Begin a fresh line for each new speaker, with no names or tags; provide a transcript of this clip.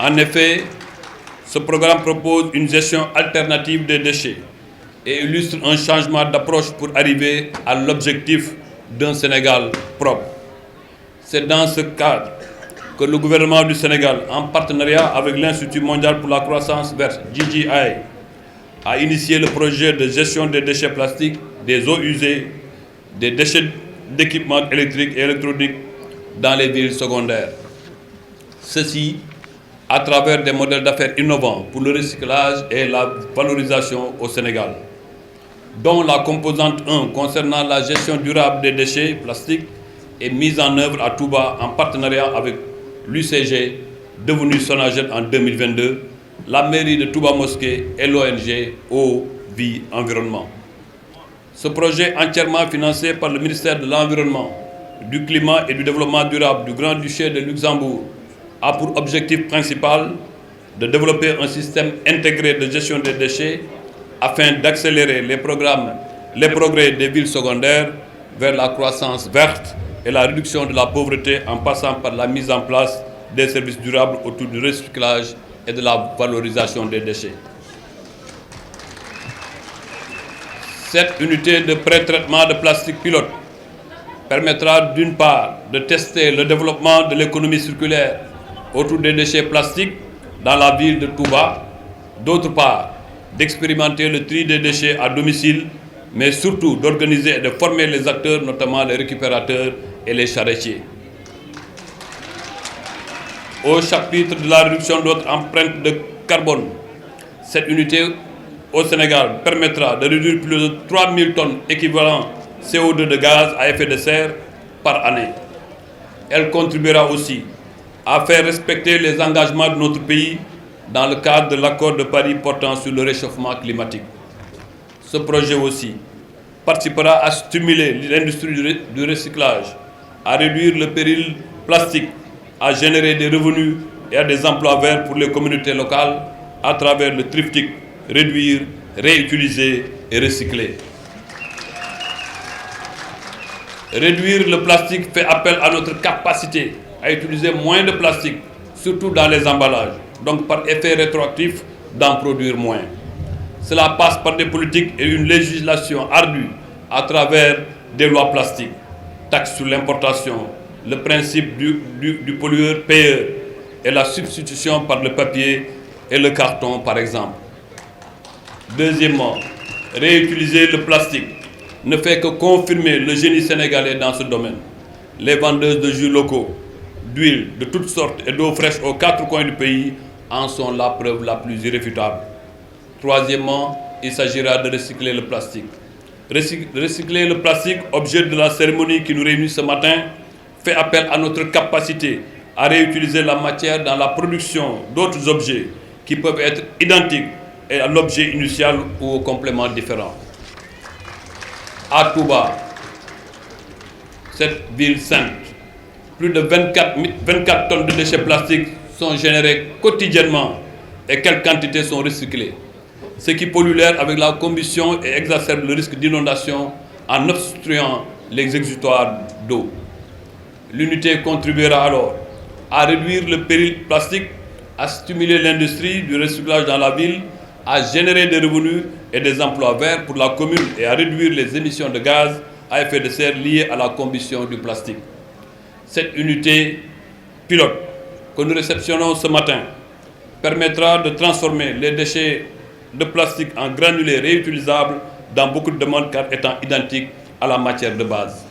En effet, ce programme propose une gestion alternative des déchets et illustre un changement d'approche pour arriver à l'objectif d'un Sénégal propre. C'est dans ce cadre que le gouvernement du Sénégal, en partenariat avec l'Institut mondial pour la croissance verte, GGI, a initié le projet de gestion des déchets plastiques, des eaux usées, des déchets d'équipements électriques et électroniques dans les villes secondaires. Ceci à travers des modèles d'affaires innovants pour le recyclage et la valorisation au Sénégal, dont la composante 1 concernant la gestion durable des déchets plastiques est mise en œuvre à Touba en partenariat avec l'UCG, devenu Sonaged en 2022, la mairie de Touba Mosquée et l'ONG Eau, Vie, Environnement. Ce projet entièrement financé par le ministère de l'Environnement, du Climat et du Développement durable du Grand-Duché de Luxembourg a pour objectif principal de développer un système intégré de gestion des déchets afin d'accélérer les progrès des villes secondaires vers la croissance verte et la réduction de la pauvreté en passant par la mise en place des services durables autour du recyclage et de la valorisation des déchets. Cette unité de pré-traitement de plastique pilote permettra d'une part de tester le développement de l'économie circulaire autour des déchets plastiques dans la ville de Touba, d'autre part d'expérimenter le tri des déchets à domicile, mais surtout d'organiser et de former les acteurs, notamment les récupérateurs et les charretiers. Au chapitre de la réduction de notre empreinte de carbone, cette unité au Sénégal permettra de réduire plus de 3000 tonnes équivalent CO2 de gaz à effet de serre par année. Elle contribuera aussi à faire respecter les engagements de notre pays dans le cadre de l'accord de Paris portant sur le réchauffement climatique. Ce projet aussi participera à stimuler l'industrie du recyclage, à réduire le péril plastique, à générer des revenus et à des emplois verts pour les communautés locales à travers le triptyque réduire, réutiliser et recycler. Réduire le plastique fait appel à notre capacité à utiliser moins de plastique, surtout dans les emballages, donc par effet rétroactif d'en produire moins. Cela passe par des politiques et une législation ardue à travers des lois plastiques, taxes sur l'importation, le principe du pollueur-payeur et la substitution par le papier et le carton par exemple. Deuxièmement, réutiliser le plastique ne fait que confirmer le génie sénégalais dans ce domaine. Les vendeuses de jus locaux, d'huile de toutes sortes et d'eau fraîche aux quatre coins du pays en sont la preuve la plus irréfutable. Troisièmement, il s'agira de recycler le plastique. Recycler le plastique, objet de la cérémonie qui nous réunit ce matin, fait appel à notre capacité à réutiliser la matière dans la production d'autres objets qui peuvent être identiques à l'objet initial ou au complément différent. À Touba, cette ville sainte, plus de 24 tonnes de déchets plastiques sont générés quotidiennement et quelles quantités sont recyclées, ce qui pollue l'air avec la combustion et exacerbe le risque d'inondation en obstruant les exutoires d'eau. L'unité contribuera alors à réduire le péril plastique, à stimuler l'industrie du recyclage dans la ville, à générer des revenus et des emplois verts pour la commune et à réduire les émissions de gaz à effet de serre liées à la combustion du plastique. Cette unité pilote que nous réceptionnons ce matin permettra de transformer les déchets de plastique en granulés réutilisables dans beaucoup de demandes car étant identiques à la matière de base.